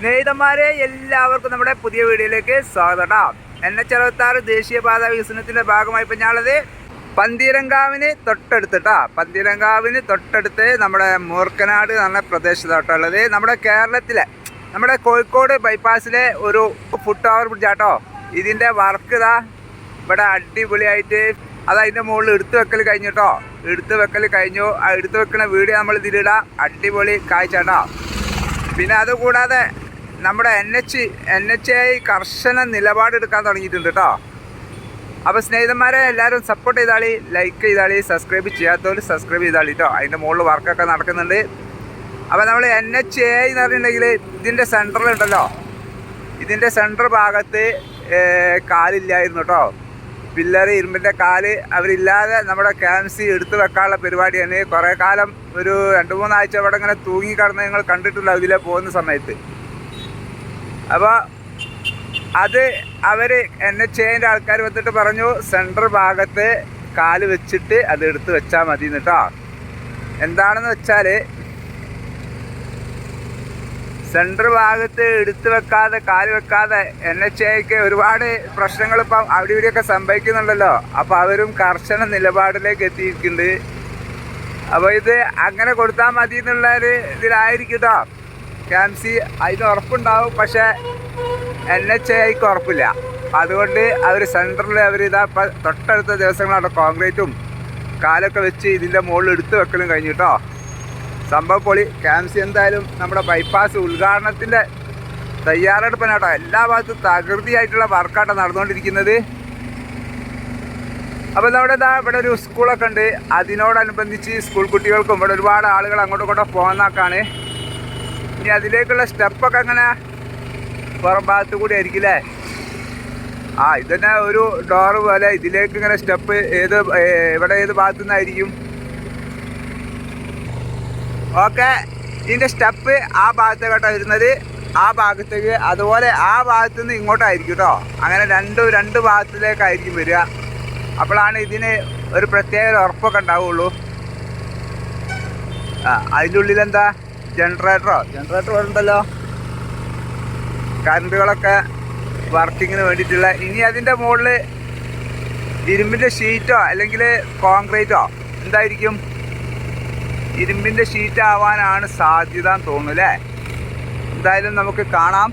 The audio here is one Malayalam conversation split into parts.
സ്നേഹിതന്മാരെ, എല്ലാവർക്കും നമ്മുടെ പുതിയ വീഡിയോയിലേക്ക് സ്വാഗതം. NH-66 ദേശീയപാത വികസനത്തിന്റെ ഭാഗമായി ഇപ്പം ഞാനുള്ളത് പന്തീരങ്കാവിന് തൊട്ടടുത്ത് നമ്മുടെ മൂർക്കനാട് എന്ന പ്രദേശത്തോട്ടുള്ളത്. നമ്മുടെ കേരളത്തിലെ നമ്മുടെ കോഴിക്കോട് ബൈപ്പാസിലെ ഒരു ഫുട് ഓവർ ബ്രിഡ്ജാട്ടോ. ഇതിൻ്റെ വർക്ക് ഇതാ ഇവിടെ അടിപൊളിയായിട്ട് അതിൻ്റെ മുകളിൽ എടുത്തു വെക്കൽ കഴിഞ്ഞിട്ടോ. എടുത്തു വെക്കുന്ന വീഡിയോ നമ്മൾ ഇതിലിടാം. അടിപൊളി കാഴ്ച. പിന്നെ അതുകൂടാതെ നമ്മുടെ NHAI കർശന നിലപാടെടുക്കാൻ തുടങ്ങിയിട്ടുണ്ട് കേട്ടോ. അപ്പോൾ സ്നേഹിതന്മാരെ, എല്ലാവരും സപ്പോർട്ട് ചെയ്താളി, ലൈക്ക് ചെയ്താളി, സബ്സ്ക്രൈബ് ചെയ്യാത്തവർ സബ്സ്ക്രൈബ് ചെയ്താളി കേട്ടോ. അതിൻ്റെ മുകളിൽ വർക്കൊക്കെ നടക്കുന്നുണ്ട്. അപ്പോൾ നമ്മൾ NHAI എന്ന് പറഞ്ഞിട്ടുണ്ടെങ്കിൽ ഇതിൻ്റെ സെൻറ്ററിലുണ്ടല്ലോ, ഇതിൻ്റെ സെൻറ്റർ ഭാഗത്ത് കാലില്ലായിരുന്നു കേട്ടോ. പില്ലർ ഇരുമ്പിൻ്റെ കാല് അവരില്ലാതെ നമ്മുടെ KMC എടുത്തു വെക്കാനുള്ള പരിപാടിയാണ്. കുറേ കാലം ഒരു 2-3 ആഴ്ച അവിടെ ഇങ്ങനെ തൂങ്ങിക്കിടന്ന് നിങ്ങൾ കണ്ടിട്ടില്ല ഇതിലെ പോകുന്ന സമയത്ത്. അപ്പോൾ അത് അവർ NHAIൻ്റെ ആൾക്കാർ വന്നിട്ട് പറഞ്ഞു, സെൻറ്റർ ഭാഗത്ത് കാല് വെച്ചിട്ട് അത് എടുത്ത് വെച്ചാൽ മതി കേട്ടോ. എന്താണെന്ന് വെച്ചാൽ സെൻറ്റർ ഭാഗത്ത് എടുത്തു വെക്കാതെ കാല് വെക്കാതെ NHAIക്ക് ഒരുപാട് പ്രശ്നങ്ങൾ ഇപ്പം അവിടെ ഇവിടെയൊക്കെ സംഭവിക്കുന്നുണ്ടല്ലോ. അപ്പോൾ അവരും കർശന നിലപാടിലേക്ക് എത്തിയിരിക്കുന്നുണ്ട്. അപ്പോൾ ഇത് അങ്ങനെ കൊടുത്താൽ മതി എന്നുള്ളൊരു ഇതിലായിരിക്കും കേട്ടോ. KMC അതിന് ഉറപ്പുണ്ടാവും, പക്ഷേ NHAIക്ക് ഉറപ്പില്ല. അതുകൊണ്ട് അവർ സെൻറ്ററിൽ അവരിതാ തൊട്ടടുത്ത ദിവസങ്ങളവിടെ കോൺക്രീറ്റും കാലൊക്കെ വെച്ച് ഇതിൻ്റെ മുകളിൽ എടുത്തു വെക്കലും കഴിഞ്ഞു കേട്ടോ. സംഭവം പൊളി. KMC എന്തായാലും നമ്മുടെ ബൈപ്പാസ് ഉദ്ഘാടനത്തിൻ്റെ തയ്യാറെടുപ്പിനാട്ടോ. എല്ലാ ഭാഗത്തും തകൃതിയായിട്ടുള്ള വർക്കാട്ടോ നടന്നുകൊണ്ടിരിക്കുന്നത്. അപ്പോൾ നമ്മുടെ ഇവിടെ ഒരു സ്കൂളൊക്കെ ഉണ്ട്. അതിനോടനുബന്ധിച്ച് സ്കൂൾ കുട്ടികൾക്കും ഇവിടെ ഒരുപാട് ആളുകൾ അങ്ങോട്ടും ഇങ്ങോട്ടും പോകുന്നതൊക്കെയാണ്. ഇനി അതിലേക്കുള്ള സ്റ്റെപ്പൊക്കെ അങ്ങനെ പുറം ഭാഗത്ത് കൂടി ആയിരിക്കും അല്ലേ. ഇതന്നെ ഒരു ഡോറ് പോലെ ഇതിലേക്ക് ഇങ്ങനെ സ്റ്റെപ്പ് ഇവിടെ ഏത് ഭാഗത്തു നിന്നായിരിക്കും. ഓക്കെ, ഇതിൻ്റെ സ്റ്റെപ്പ് ആ ഭാഗത്തേക്കാട്ടോ വരുന്നത്, ആ ഭാഗത്തേക്ക്. അതുപോലെ ആ ഭാഗത്തു നിന്ന് ഇങ്ങോട്ടായിരിക്കും കേട്ടോ. അങ്ങനെ രണ്ട് ഭാഗത്തിലേക്കായിരിക്കും വരിക. അപ്പോഴാണ് ഇതിന് ഒരു പ്രത്യേക ഉറപ്പൊക്കെ ഉണ്ടാവുള്ളൂ. അതിൻ്റെ ഉള്ളിലെന്താ ജനറേറ്റർ ഉണ്ടല്ലോ, കറണ്ടുകളൊക്കെ വർക്കിങ്ങിന് വേണ്ടിയിട്ടുള്ള. ഇനി അതിൻ്റെ മുകളിൽ ഇരുമ്പിൻ്റെ ഷീറ്റോ അല്ലെങ്കിൽ കോൺക്രീറ്റോ എന്തായിരിക്കും, ഇരുമ്പിൻ്റെ ഷീറ്റ് ആവാനാണ് സാധ്യത എന്ന് തോന്നുന്നു അല്ലേ. എന്തായാലും നമുക്ക് കാണാം.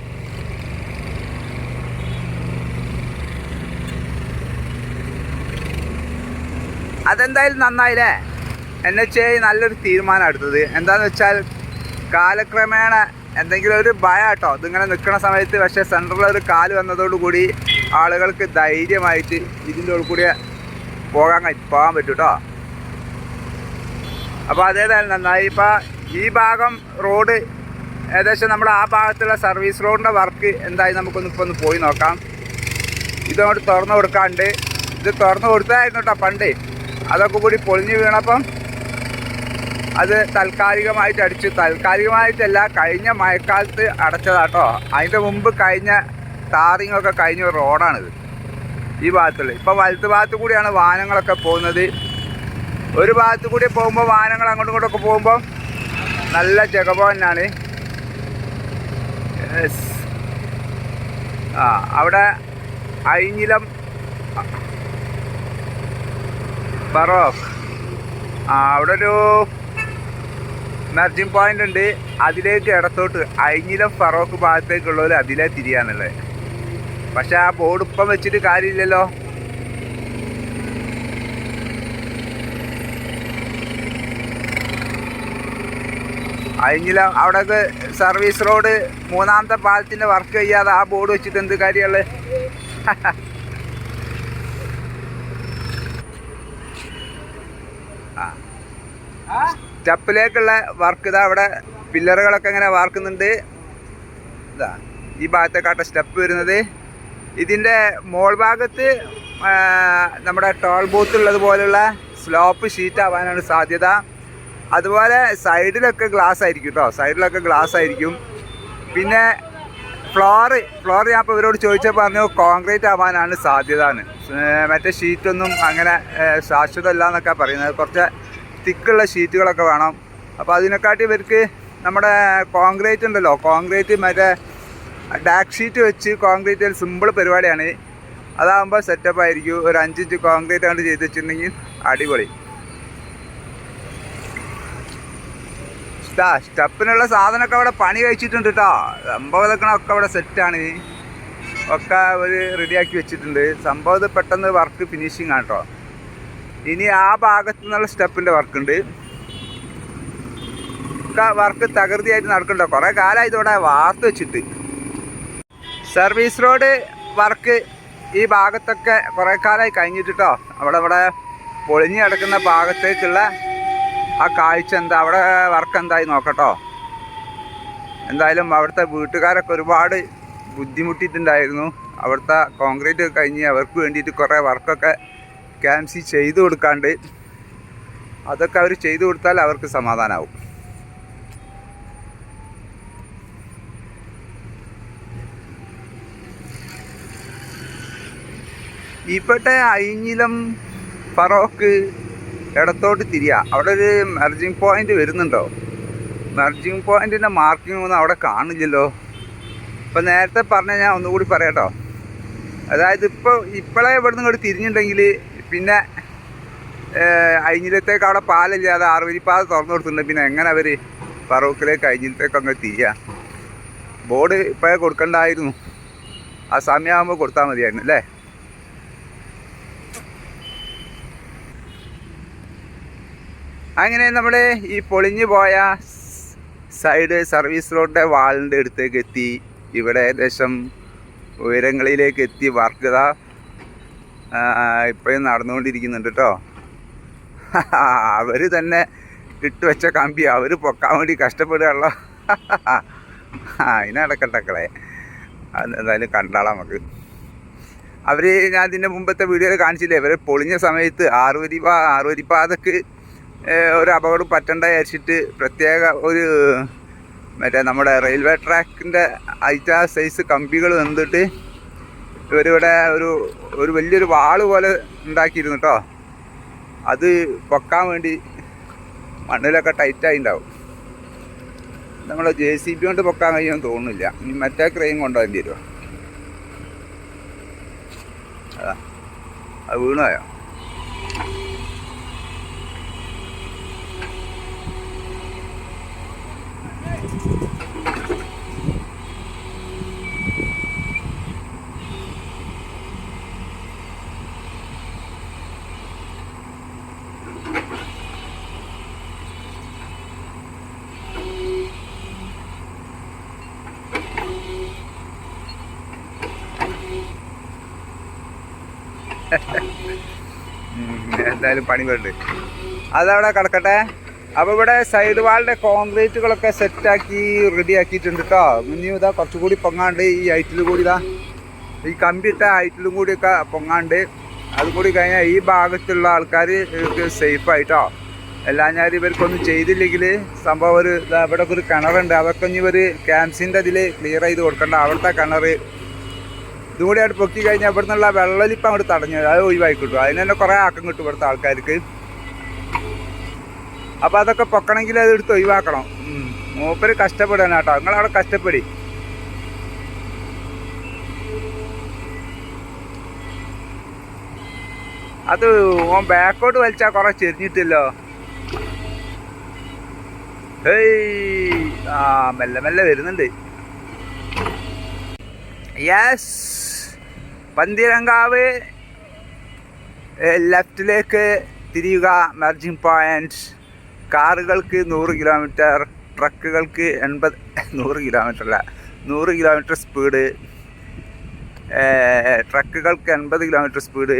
അതെന്തായാലും നന്നായില്ലേ. NHAI നല്ലൊരു തീരുമാനം എടുത്തത്. എന്താണെന്ന് വെച്ചാൽ കാലക്രമേണ എന്തെങ്കിലും ഒരു ഭയം കേട്ടോ ഇതിങ്ങനെ നിൽക്കുന്ന സമയത്ത്. പക്ഷേ സെൻറ്ററിൽ ഒരു കാല് വന്നതോടുകൂടി ആളുകൾക്ക് ധൈര്യമായിട്ട് ഇതിൻ്റെ ഉള്ളിൽ കൂടി പോകാൻ പറ്റും കേട്ടോ. അപ്പോൾ അതേതായാലും നന്നായി. ഇപ്പോൾ ഈ ഭാഗം റോഡ് ഏകദേശം നമ്മുടെ ആ ഭാഗത്തുള്ള സർവീസ് റോഡിൻ്റെ വർക്ക് എന്തായി നമുക്കൊന്ന് പോയി നോക്കാം. ഇതങ്ങോട്ട് തുറന്നു കൊടുക്കാണ്ട്, ഇത് തുറന്നു കൊടുത്തതായിരുന്നു കേട്ടോ പണ്ട്. അതൊക്കെ കൂടി പൊളിഞ്ഞ് വീണപ്പം അത് താൽക്കാലികമായിട്ടല്ല, കഴിഞ്ഞ മഴക്കാലത്ത് അടച്ചതാട്ടോ. അതിൻ്റെ മുമ്പ് കഴിഞ്ഞ ടാറിങ്ങൊക്കെ കഴിഞ്ഞ റോഡാണിത് ഈ ഭാഗത്തുള്ള. ഇപ്പോൾ വലത്ത് ഭാഗത്ത് കൂടിയാണ് വാഹനങ്ങളൊക്കെ പോകുന്നത്. ഒരു ഭാഗത്ത് കൂടി പോകുമ്പോൾ വാഹനങ്ങൾ അങ്ങോട്ടും ഇങ്ങോട്ടൊക്കെ പോകുമ്പോൾ നല്ല ജഗബോധനാണ്. അവിടെ അയിഞ്ഞിലം ഫറോക്ക് അവിടെ ഒരു മെർജിങ് പോയിന്റ് ഉണ്ട്. അതിലേക്ക് ഇടത്തോട്ട് അയിഞ്ഞിലം ഫറോക്ക് ഭാഗത്തേക്കുള്ളവർ അതിലേ തിരിയാന്നുള്ളത്. പക്ഷെ ആ ബോർഡ് ഇപ്പം വെച്ചിട്ട് കാര്യമില്ലല്ലോ. അയിഞ്ഞിലം അവിടെയൊക്കെ സർവീസ് റോഡ് 3ാമത്തെ പാലത്തിൻ്റെ വർക്ക് ചെയ്യാതെ ആ ബോർഡ് വെച്ചിട്ട് എന്ത് കാര്യമുള്ളത്. സ്റ്റെപ്പിലേക്കുള്ള വർക്ക് ഇതാ അവിടെ പില്ലറുകളൊക്കെ ഇങ്ങനെ വാർക്കുന്നുണ്ട്. ഇതാ ഈ ഭാഗത്തേക്കാട്ട സ്റ്റെപ്പ് വരുന്നത്. ഇതിൻ്റെ മോൾ ഭാഗത്ത് നമ്മുടെ ടോൾ ബൂത്ത് ഉള്ളതുപോലുള്ള സ്ലോപ്പ് ഷീറ്റ് ആവാനാണ് സാധ്യത. അതുപോലെ സൈഡിലൊക്കെ ഗ്ലാസ് ആയിരിക്കും പിന്നെ ഫ്ലോർ ഞാൻ ഇപ്പോൾ ഇവരോട് ചോദിച്ചപ്പോൾ പറഞ്ഞു കോൺക്രീറ്റ് ആവാനാണ് സാധ്യത. മറ്റേ ഷീറ്റൊന്നും അങ്ങനെ ശാശ്വതമല്ല എന്നൊക്കെ പറയുന്നത്. കുറച്ച് തിക്കുള്ള ഷീറ്റുകളൊക്കെ വേണം. അപ്പോൾ അതിനെക്കാട്ടി ഇവർക്ക് നമ്മുടെ കോൺക്രീറ്റ് ഉണ്ടല്ലോ, കോൺക്രീറ്റ് മറ്റേ ഡാക്ക് ഷീറ്റ് വെച്ച് കോൺക്രീറ്റ് ഒരു സിമ്പിൾ പരിപാടിയാണ്. അതാകുമ്പോൾ സെറ്റപ്പ് ആയിരിക്കും. ഒരു 5 ഇഞ്ച് കോൺക്രീറ്റ് കണ്ട് ചെയ്ത് വെച്ചിട്ടുണ്ടെങ്കിൽ അടിപൊളി. സ്റ്റെപ്പിനുള്ള സാധനമൊക്കെ അവിടെ പണി കഴിച്ചിട്ടുണ്ട് കേട്ടോ. സംഭവം ഇതൊക്കെ അവിടെ സെറ്റാണ്. ഒക്കെ ഒരു റെഡിയാക്കി വെച്ചിട്ടുണ്ട്. സംഭവം ഇത് പെട്ടെന്ന് വർക്ക് ഫിനിഷിങ് ആണ് കേട്ടോ. ഇനി ആ ഭാഗത്തു നിന്നുള്ള സ്റ്റെപ്പിൻ്റെ വർക്കുണ്ട്. ഒക്കെ വർക്ക് തകൃതിയായിട്ട് നടക്കുന്നുണ്ടോ. കുറേ കാലമായി ഇതോടെ വാർത്ത് വെച്ചിട്ട്. സർവീസ് റോഡ് വർക്ക് ഈ ഭാഗത്തൊക്കെ കുറേ കാലമായി കഴിഞ്ഞിട്ടോ. അവിടെ പൊളിഞ്ഞ് കിടക്കുന്ന ഭാഗത്തേക്കുള്ള ആ കാഴ്ച എന്താ, അവിടെ വർക്ക് എന്തായി നോക്കട്ടോ. എന്തായാലും അവിടുത്തെ വീട്ടുകാരൊക്കെ ഒരുപാട് ബുദ്ധിമുട്ടിയിട്ടുണ്ടായിരുന്നു. അവിടുത്തെ കോൺക്രീറ്റ് കഴിഞ്ഞ് അവർക്ക് വേണ്ടിയിട്ട് കുറേ വർക്കൊക്കെ KMC ചെയ്തു കൊടുക്കാണ്ട്. അതൊക്കെ അവർ ചെയ്തു കൊടുത്താൽ അവർക്ക് സമാധാനമാവും. ഇപ്പോഴത്തെ അയിഞ്ഞിലം ഫറോക്ക് ഇടത്തോട്ട് തിരിയുക. അവിടെ ഒരു മെർജിങ് പോയിൻ്റ് വരുന്നുണ്ടോ? മെർജിങ് പോയിൻറ്റിൻ്റെ മാർക്കിംഗ് ഒന്നും അവിടെ കാണില്ലല്ലോ. ഇപ്പം നേരത്തെ പറഞ്ഞാൽ ഞാൻ ഒന്നുകൂടി പറയാട്ടോ. അതായത് ഇപ്പോഴേ ഇവിടെ നിന്ന് ഇങ്ങോട്ട് തിരിഞ്ഞിട്ടുണ്ടെങ്കിൽ പിന്നെ അയിഞ്ഞിലത്തേക്ക് അവിടെ പാലില്ലാതെ 6 വരിപ്പാത തുറന്നു കൊടുത്തിട്ടുണ്ട്. പിന്നെ എങ്ങനെ അവർ ഫറോക്കിലേക്ക് അയിഞ്ഞിലത്തേക്ക് അങ്ങ് തിരിയുക? ബോർഡ് ഇപ്പോഴേ കൊടുക്കണ്ടായിരുന്നു. ആ സമയമാകുമ്പോൾ കൊടുത്താൽ മതിയായിരുന്നു അല്ലേ? അങ്ങനെ നമ്മൾ ഈ പൊളിഞ്ഞു പോയ സൈഡ് സർവീസ് റോഡിൻ്റെ വാളിൻ്റെ അടുത്തേക്ക് എത്തി. ഇവിടെ ഏകദേശം ഉയരങ്ങളിലേക്ക് എത്തി. വർക്ക് ഇതാ ഇപ്പോഴും നടന്നുകൊണ്ടിരിക്കുന്നുണ്ട് കേട്ടോ. അവർ തന്നെ ഇട്ട് വെച്ച കമ്പി അവർ പൊക്കാൻ വേണ്ടി കഷ്ടപ്പെടുകയുള്ളൂ. അതിനടക്കട്ടക്കളെ എന്തായാലും കണ്ടാളാം നമുക്ക്. അവർ ഞാൻ ഇതിൻ്റെ മുമ്പത്തെ വീഡിയോയിൽ കാണിച്ചില്ലേ, ഇവർ പൊളിഞ്ഞ സമയത്ത് 6 വരിപ്പാതക്ക് ഒരു അപകടം പറ്റണ്ട വിചാരിച്ചിട്ട് പ്രത്യേക ഒരു മറ്റേ നമ്മുടെ റെയിൽവേ ട്രാക്കിൻ്റെ ഐറ്റാ സൈസ് കമ്പികൾ വന്നിട്ട് ഇവരിവിടെ ഒരു വലിയൊരു വാള് പോലെ ഉണ്ടാക്കിയിരുന്നു കേട്ടോ. അത് പൊക്കാൻ വേണ്ടി മണ്ണിലൊക്കെ ടൈറ്റായി ഉണ്ടാവും. നമ്മൾ JCB കൊണ്ട് പൊക്കാൻ കഴിയുമെന്ന് തോന്നുന്നില്ല. ഇനി മറ്റേ ക്രെയിൻ കൊണ്ടുപോകേണ്ടി വരുമോ? അത് വീണുപോയോ? എന്തായാലും പണി വരുന്നുണ്ട്. അതവിടെ കിടക്കട്ടെ. അപ്പോൾ ഇവിടെ സൈഡ് വാളിൻ്റെ കോൺക്രീറ്റുകളൊക്കെ സെറ്റാക്കി റെഡിയാക്കിയിട്ടുണ്ട് കേട്ടോ. ഇനിയും ഇതാ കുറച്ചുകൂടി പൊങ്ങാണ്ട് ഈ ഹൈറ്റിലും കൂടി ഇതാ ഈ കമ്പിയിട്ട ഹൈറ്റിലും കൂടിയൊക്കെ പൊങ്ങാണ്ട്. അതുകൂടി കഴിഞ്ഞാൽ ഈ ഭാഗത്തുള്ള ആൾക്കാർ ഇവർക്ക് സേഫായിട്ടോ. എല്ലാം ഞാൻ ഇവർക്കൊന്നും ചെയ്തില്ലെങ്കിൽ സംഭവം ഇവിടെ ഒരു കിണറുണ്ട്. അതൊക്കെ ഇനി ഇവർ KMCൻ്റെ അതിൽ ക്ലിയർ ചെയ്ത് കൊടുക്കണ്ട. അവിടുത്തെ കിണർ ഇതും കൂടി അവിടെ പൊക്കി കഴിഞ്ഞാൽ ഇവിടെ നിന്നുള്ള വെള്ളലിപ്പം അങ്ങോട്ട് തടഞ്ഞു അത് ഒഴിവാക്കി കിട്ടും. അതിന് തന്നെ കുറേ ആക്കം കിട്ടും ഇവിടുത്തെ ആൾക്കാർക്ക്. അപ്പോൾ അതൊക്കെ പൊക്കണമെങ്കിൽ അത് എടുത്ത് ഒഴിവാക്കണം. മൂപ്പര് കഷ്ടപ്പെടാൻ കേട്ടോ. നിങ്ങളവിടെ കഷ്ടപ്പെടി. അത് ഓൻ ബാക്കോട്ട് വലിച്ചാൽ കുറേ ചെരിഞ്ഞിട്ടില്ലോ. മെല്ലെ മെല്ലെ വരുന്നുണ്ട്. യെസ്, പന്തീരങ്കാവ് ലെഫ്റ്റിലേക്ക് തിരിയുക. Merging point. കാറുകൾക്ക് 100 കിലോമീറ്റർ, ട്രക്കുകൾക്ക് 100 കിലോമീറ്റർ സ്പീഡ്. ട്രക്കുകൾക്ക് 80 kilometre speed.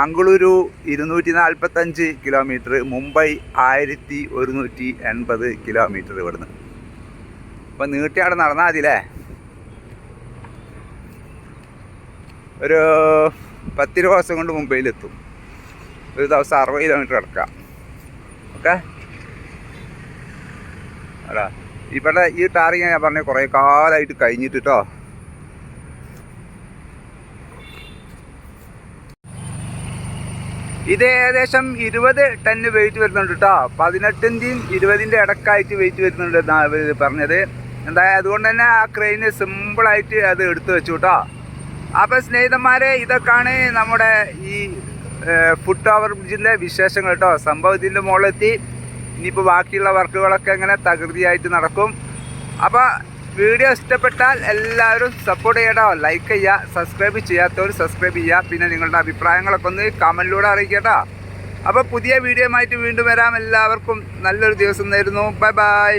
Mangaluru 245 kilometre. Mumbai 1180 kilometre ഇവിടുന്ന്. അപ്പോൾ നീട്ടി അവിടെ നടന്നാൽ മതിയല്ലേ? ഒരു 10 ദിവസം കൊണ്ട് മുംബൈയിലെത്തും. ഒരു ദിവസം 60 കിലോമീറ്റർ കിടക്കാം. ഓക്കെ. അല്ല ഇവിടെ ഈ ടാറിങ് ഞാൻ പറഞ്ഞ കുറേ കാലമായിട്ട് കഴിഞ്ഞിട്ട് കേട്ടോ. ഇത് ഏകദേശം 20 ടണ്ണ് വെയിറ്റ് വരുന്നുണ്ട് കേട്ടോ. 18ൻ്റെയും 20ൻ്റെ ഇടക്കായിട്ട് വെയിറ്റ് വരുന്നുണ്ട് എന്നാണ് പറഞ്ഞത്. എന്തായാലും അതുകൊണ്ട് തന്നെ ആ ക്രെയിന് സിമ്പിളായിട്ട് അത് എടുത്തു വെച്ചു കേട്ടോ. അപ്പോൾ സ്നേഹിതന്മാരെ, ഇതൊക്കെയാണ് നമ്മുടെ ഈ ഫുട് ഓവർ ബ്രിഡ്ജിൻ്റെ വിശേഷങ്ങൾ കേട്ടോ. സംഭവം ഇതിൻ്റെ മുകളിലെത്തി. ഇനിയിപ്പോൾ ബാക്കിയുള്ള വർക്കുകളൊക്കെ ഇങ്ങനെ തകൃതിയായിട്ട് നടക്കും. അപ്പോൾ വീഡിയോ ഇഷ്ടപ്പെട്ടാൽ എല്ലാവരും സപ്പോർട്ട് ചെയ്യട്ടോ, ലൈക്ക് ചെയ്യുക, സബ്സ്ക്രൈബ് ചെയ്യാത്തവർ സബ്സ്ക്രൈബ് ചെയ്യുക. പിന്നെ നിങ്ങളുടെ അഭിപ്രായങ്ങളൊക്കെ ഒന്ന് കമൻറ്റിലൂടെ അറിയിക്കട്ടോ. അപ്പോൾ പുതിയ വീഡിയോയുമായിട്ട് വീണ്ടും വരാം. എല്ലാവർക്കും നല്ലൊരു ദിവസം നേരുന്നു. Bye bye.